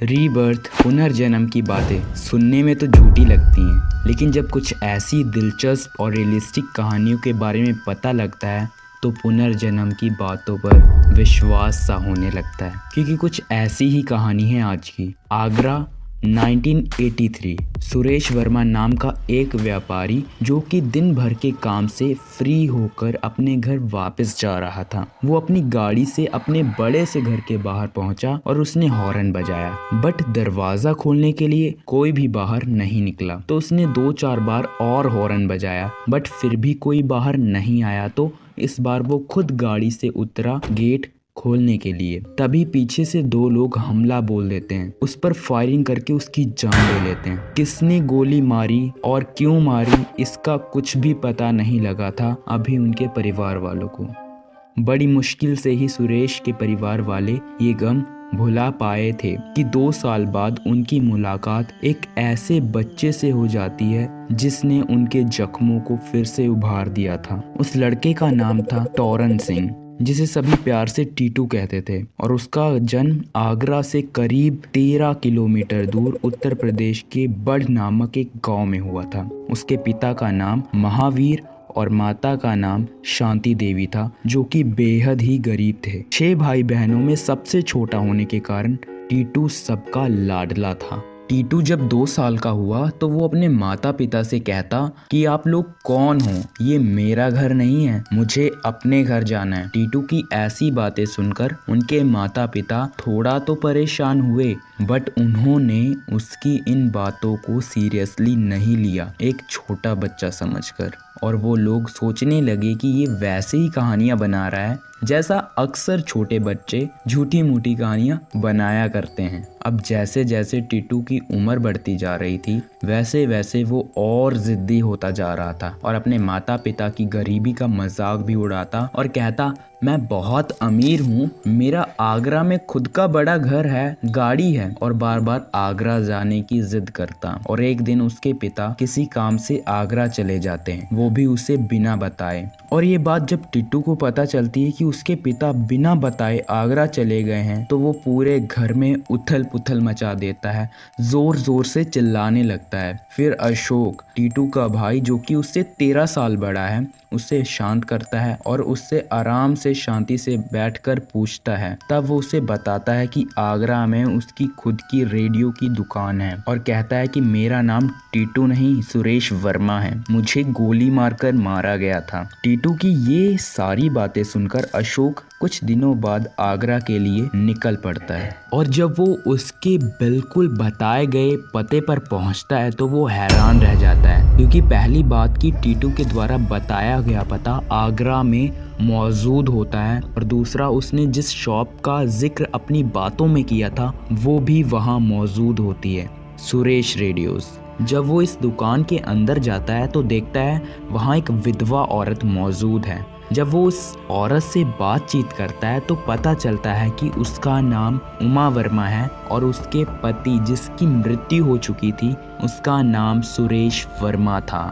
Rebirth पुनर्जन्म की बातें सुनने में तो झूठी लगती हैं, लेकिन जब कुछ ऐसी दिलचस्प और रियलिस्टिक कहानियों के बारे में पता लगता है तो पुनर्जन्म की बातों पर विश्वास सा होने लगता है। क्योंकि कुछ ऐसी ही कहानी है आज की। आगरा 1983। सुरेश वर्मा नाम का एक व्यापारी जो कि दिन भर के काम से फ्री होकर अपने घर वापस जा रहा था, वो अपनी गाड़ी से अपने बड़े से घर के बाहर पहुंचा और उसने हॉर्न बजाया, बट दरवाज़ा खोलने के लिए कोई भी बाहर नहीं निकला। तो उसने 2-4 बार और हॉर्न बजाया, बट फिर भी कोई बाहर नहीं आया। तो इस बार वो खुद गाड़ी से उतरा गेट खोलने के लिए। तभी पीछे से 2 लोग हमला बोल देते हैं, उस पर फायरिंग करके उसकी जान ले लेते हैं। किसने गोली मारी और क्यों मारी इसका कुछ भी पता नहीं लगा था अभी उनके परिवार वालों को। बड़ी मुश्किल से ही सुरेश के परिवार वाले ये गम भुला पाए थे कि 2 साल बाद उनकी मुलाकात एक ऐसे बच्चे से हो जाती है जिसने उनके जख्मों को फिर से उभार दिया था। उस लड़के का नाम था टोरन सिंह, जिसे सभी प्यार से टीटू कहते थे, और उसका जन्म आगरा से करीब 13 किलोमीटर दूर उत्तर प्रदेश के बड़ नामक एक गांव में हुआ था। उसके पिता का नाम महावीर और माता का नाम शांति देवी था, जो कि बेहद ही गरीब थे। 6 भाई बहनों में सबसे छोटा होने के कारण टीटू सबका लाडला था। टीटू जब 2 साल का हुआ तो वो अपने माता पिता से कहता कि आप लोग कौन हो, ये मेरा घर नहीं है, मुझे अपने घर जाना है। टीटू की ऐसी बातें सुनकर उनके माता पिता थोड़ा तो परेशान हुए, बट उन्होंने उसकी इन बातों को सीरियसली नहीं लिया, एक छोटा बच्चा समझकर। और वो लोग सोचने लगे कि ये वैसे ही कहानियाँ बना रहा है जैसा अक्सर छोटे बच्चे झूठी मूठी कहानियाँ बनाया करते हैं। अब जैसे जैसे टीटू की उम्र बढ़ती जा रही थी वैसे वैसे वो और ज़िद्दी होता जा रहा था और अपने माता पिता की गरीबी का मजाक भी उड़ाता और कहता, मैं बहुत अमीर हूँ, मेरा आगरा में खुद का बड़ा घर है, गाड़ी है, और बार बार आगरा जाने की जिद करता। और एक दिन उसके पिता किसी काम से आगरा चले जाते हैं, वो भी उसे बिना बताए। और ये बात जब टिट्टू को पता चलती है कि उसके पिता बिना बताए आगरा चले गए हैं तो वो पूरे घर में उथल पुथल मचा देता है, जोर जोर से चिल्लाने लगता है। फिर अशोक, टीटू का भाई जो कि उससे 13 साल बड़ा है, उसे शांत करता है और उससे आराम से शांति से बैठकर पूछता है। तब वो उसे बताता है कि आगरा में उसकी खुद की रेडियो की दुकान है और कहता है कि मेरा नाम टीटू नहीं सुरेश वर्मा है, मुझे गोली मारकर मारा गया था। टीटू की ये सारी बातें सुनकर अशोक कुछ दिनों बाद आगरा के लिए निकल पड़ता है और जब वो उसके बिल्कुल बताए गए पते पर पहुंचता है तो वो हैरान रह जाता है, क्योंकि पहली बात कि टीटू के द्वारा बताया गया पता आगरा में मौजूद होता है और दूसरा उसने जिस शॉप का जिक्र अपनी बातों में किया था वो भी वहाँ मौजूद होती है, सुरेश रेडियोस। जब वो इस दुकान के अंदर जाता है तो देखता है वहाँ एक विधवा औरत मौजूद है। जब वो उस औरत से बातचीत करता है तो पता चलता है कि उसका नाम उमा वर्मा है और उसके पति जिसकी मृत्यु हो चुकी थी उसका नाम सुरेश वर्मा था।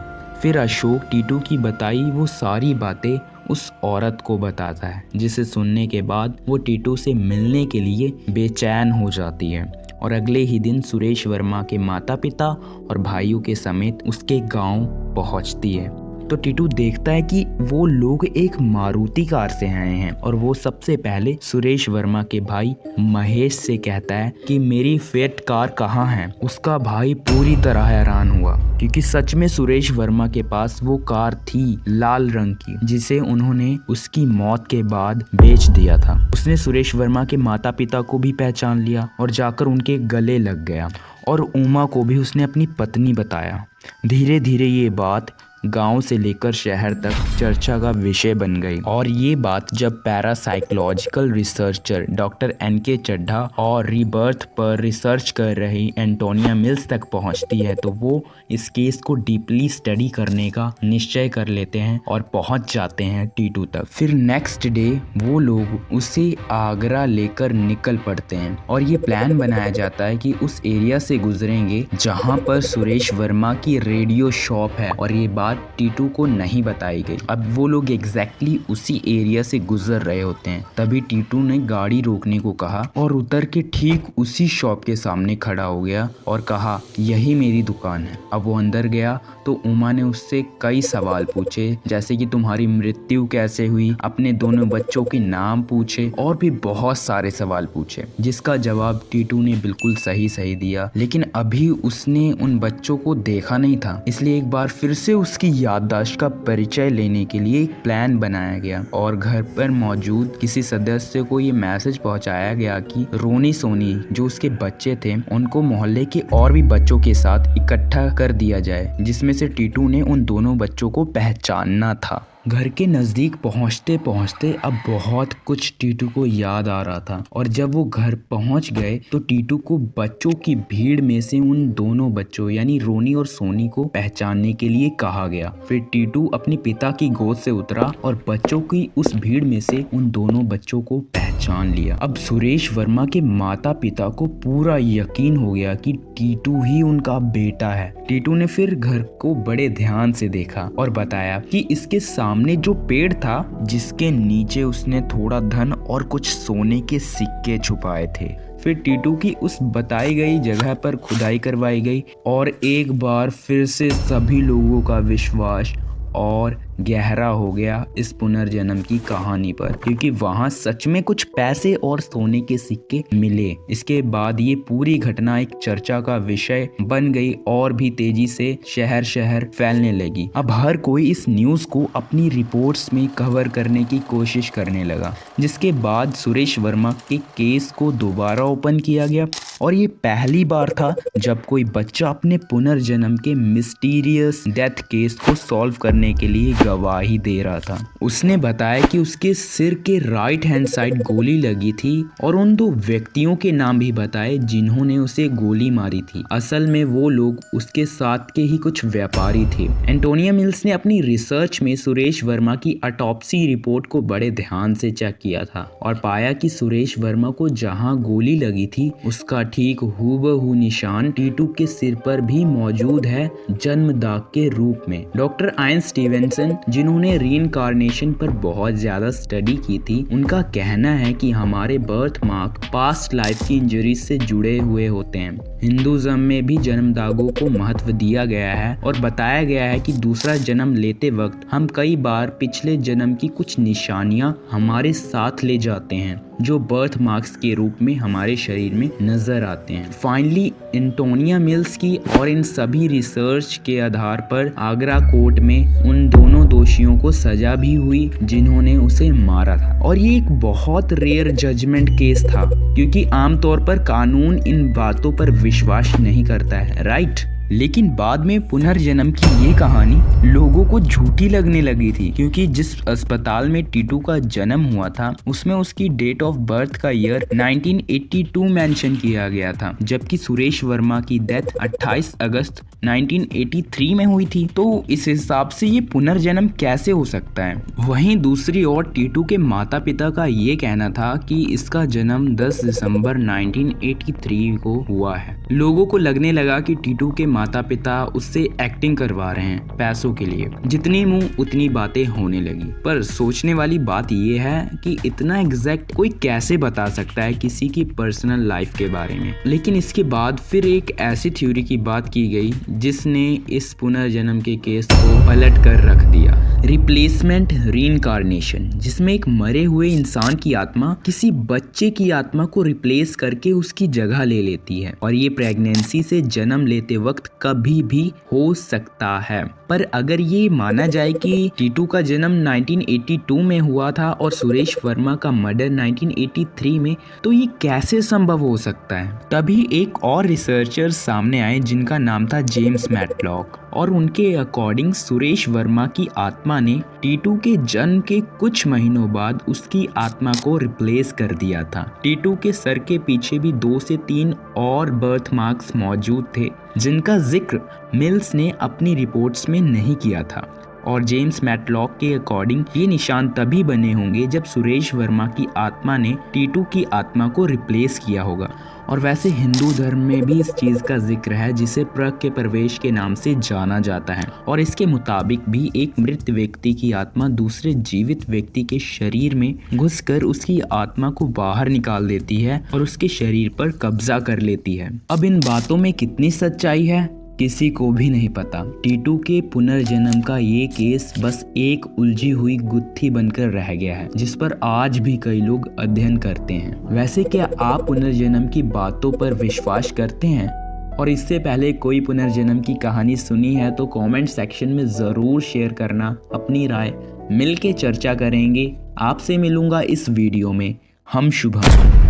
फिर अशोक टीटू की बताई वो सारी बातें उस औरत को बताता है, जिसे सुनने के बाद वो टीटू से मिलने के लिए बेचैन हो जाती है और अगले ही दिन सुरेश वर्मा के माता पिता और भाइयों के समेत उसके गांव पहुंचती है। तो टीटू देखता है कि वो लोग एक मारुति कार से आए हैं और वो सबसे पहले सुरेश वर्मा के भाई महेश से कहता है कि मेरी फेट कार कहाँ है। उसका भाई पूरी तरह हैरान हुआ क्योंकि सच में सुरेश वर्मा के पास वो कार थी लाल रंग की, जिसे उन्होंने उसकी मौत के बाद बेच दिया था। उसने सुरेश वर्मा के माता पिता को भी पहचान लिया और जाकर उनके गले लग गया और उमा को भी उसने अपनी पत्नी बताया। धीरे धीरे ये बात गांव से लेकर शहर तक चर्चा का विषय बन गई और ये बात जब पैरासाइकोलॉजिकल रिसर्चर डॉक्टर एन.के. चड्ढा और रीबर्थ पर रिसर्च कर रही एंटोनिया मिल्स तक पहुंचती है तो वो इस केस को डीपली स्टडी करने का निश्चय कर लेते हैं और पहुंच जाते हैं टीटू तक। फिर नेक्स्ट डे वो लोग उसे आगरा लेकर निकल पड़ते हैं और ये प्लान बनाया जाता है कि उस एरिया से गुजरेंगे जहाँ पर सुरेश वर्मा की रेडियो शॉप है और ये बात बात टीटू को नहीं बताई गई। अब वो लोग एग्जैक्टली उसी एरिया से गुजर रहे होते हैं, तभी टीटू ने गाड़ी रोकने को कहा और उतर के ठीक उसी शॉप के सामने खड़ा हो गया और कहा यही मेरी दुकान है। अब वो अंदर गया तो उमा ने उससे कई सवाल पूछे, जैसे कि तुम्हारी मृत्यु कैसे हुई, अपने दोनों बच्चों के नाम पूछे और भी बहुत सारे सवाल पूछे, जिसका जवाब टीटू ने बिल्कुल सही दिया। लेकिन अभी उसने उन बच्चों को देखा नहीं था, इसलिए एक बार फिर से उसकी याददाश्त का परिचय लेने के लिए एक प्लान बनाया गया और घर पर मौजूद किसी सदस्य को ये मैसेज पहुंचाया गया कि रोनी सोनी जो उसके बच्चे थे उनको मोहल्ले के और भी बच्चों के साथ इकट्ठा कर दिया जाए, जिसमें से टीटू ने उन दोनों बच्चों को पहचानना था। घर के नज़दीक पहुंचते पहुंचते अब बहुत कुछ टीटू को याद आ रहा था और जब वो घर पहुंच गए तो टीटू को बच्चों की भीड़ में से उन दोनों बच्चों यानी रोनी और सोनी को पहचानने के लिए कहा गया। फिर टीटू अपने पिता की गोद से उतरा और बच्चों की उस भीड़ में से उन दोनों बच्चों को पहचान लिया। अब सुरेश वर्मा के माता पिता को पूरा यकीन हो गया कि टीटू ही उनका बेटा है। टीटू ने फिर घर को बड़े ध्यान से देखा और बताया कि इसके सामने जो पेड़ था जिसके नीचे उसने थोड़ा धन और कुछ सोने के सिक्के छुपाए थे। फिर टीटू की उस बताई गई जगह पर खुदाई करवाई गई और एक बार फिर से सभी लोगों का विश्वास और गहरा हो गया इस पुनर्जन्म की कहानी पर, क्योंकि वहां सच में कुछ पैसे और सोने के सिक्के मिले। इसके बाद ये पूरी घटना एक चर्चा का विषय बन गई और भी तेजी से शहर शहर फैलने लगी। अब हर कोई इस न्यूज़ को अपनी रिपोर्ट्स में कवर करने की कोशिश करने लगा, जिसके बाद सुरेश वर्मा के केस को दोबारा ओपन किया गया और ये पहली बार था जब कोई बच्चा अपने पुनर्जन्म के मिस्टीरियस डेथ केस को सॉल्व करने के लिए गवाही दे रहा था। उसने बताया कि उसके सिर के राइट हैंड साइड गोली लगी थी और उन दो व्यक्तियों के नाम भी बताए जिन्होंने उसे गोली मारी थी। असल में वो लोग उसके साथ के ही कुछ व्यापारी थे। एंटोनिया मिल्स ने अपनी रिसर्च में सुरेश वर्मा की ऑटोप्सी रिपोर्ट को बड़े ध्यान से चेक किया था और पाया कि सुरेश वर्मा को जहां गोली लगी थी उसका ठीक हूबहू निशान टीटू के सिर पर भी मौजूद है, जन्म दाग के रूप में। डॉक्टर आयन स्टीवेंसन, जिन्होंने रीइंकार्नेशन पर बहुत ज्यादा स्टडी की थी, उनका कहना है कि हमारे बर्थ मार्क पास्ट लाइफ की इंजरीज से जुड़े हुए होते हैं। हिंदुज़म में भी जन्म दागों को महत्व दिया गया है और बताया गया है कि दूसरा जन्म लेते वक्त हम कई बार पिछले जन्म की कुछ निशानियां हमारे साथ ले जाते हैं, जो बर्थ मार्क्स के रूप में हमारे शरीर में नजर आते हैं। फाइनली एंटोनिया मिल्स की और इन सभी रिसर्च के आधार पर आगरा कोर्ट में उन दोनों दोषियों को सजा भी हुई जिन्होंने उसे मारा था। और ये एक बहुत रेयर जजमेंट केस था, क्योंकि आमतौर पर कानून इन बातों पर विश्वास नहीं करता है, राइट। लेकिन बाद में पुनर्जन्म की ये कहानी लोगों को झूठी लगने लगी थी, क्योंकि जिस अस्पताल में टीटू का जन्म हुआ था उसमें उसकी डेट ऑफ बर्थ का ईयर 1982 मेंशन किया गया था, जबकि सुरेश वर्मा की डेथ 28 अगस्त 1983 में हुई थी। तो इस हिसाब से ये पुनर्जन्म कैसे हो सकता है। वहीं दूसरी ओर टीटू के माता पिता का ये कहना था कि इसका जन्म 10 दिसंबर 1983 को हुआ है। लोगों को लगने लगा कि टीटू के माता पिता उससे एक्टिंग करवा रहे हैं पैसों के लिए। जितनी मुंह उतनी बातें होने लगी। पर सोचने वाली बात यह है कि इतना एग्जैक्ट कोई कैसे बता सकता है किसी की पर्सनल लाइफ के बारे में। लेकिन इसके बाद फिर एक ऐसी थ्योरी की बात की गई जिसने इस पुनर्जन्म के केस को पलट कर रख दिया। रिप्लेसमेंट रीइंकार्नेशन, जिसमें एक मरे हुए इंसान की आत्मा किसी बच्चे की आत्मा को रिप्लेस करके उसकी जगह ले लेती है और ये प्रेगनेंसी से जन्म लेते वक्त कभी भी हो सकता है। पर अगर ये माना जाए कि टीटू का जन्म 1982 में हुआ था और सुरेश वर्मा का मर्डर 1983 में, तो ये कैसे संभव हो सकता है। तभी एक और रिसर्चर सामने आए जिनका नाम था जेम्स मैटलॉक, और उनके अकॉर्डिंग सुरेश वर्मा की आत्मा ने टीटू के जन्म के कुछ महीनों बाद उसकी आत्मा को रिप्लेस कर दिया था। टीटू के सर के पीछे भी 2 से 3 और बर्थ मार्क्स मौजूद थे जिनका जिक्र मिल्स ने अपनी रिपोर्ट्स में नहीं किया था। और जेम्स मैटलॉक के अकॉर्डिंग ये निशान तभी बने होंगे जब सुरेश वर्मा की आत्मा ने टीटू की आत्मा को रिप्लेस किया होगा। और वैसे हिंदू धर्म में भी इस चीज़ का जिक्र है जिसे प्रग के प्रवेश के नाम से जाना जाता है। और इसके मुताबिक भी एक मृत व्यक्ति की आत्मा दूसरे जीवित व्यक्ति के शरीर में घुसकर उसकी आत्मा को बाहर निकाल देती है और उसके शरीर पर कब्जा कर लेती है। अब इन बातों में कितनी सच्चाई है किसी को भी नहीं पता। टीटू के पुनर्जन्म का ये केस बस एक उलझी हुई गुत्थी बनकर रह गया है जिस पर आज भी कई लोग अध्ययन करते हैं। वैसे क्या आप पुनर्जन्म की बातों पर विश्वास करते हैं? और इससे पहले कोई पुनर्जन्म की कहानी सुनी है तो कमेंट सेक्शन में ज़रूर शेयर करना अपनी राय, मिलके चर्चा करेंगे। आपसे मिलूंगा इस वीडियो में। हम शुभम।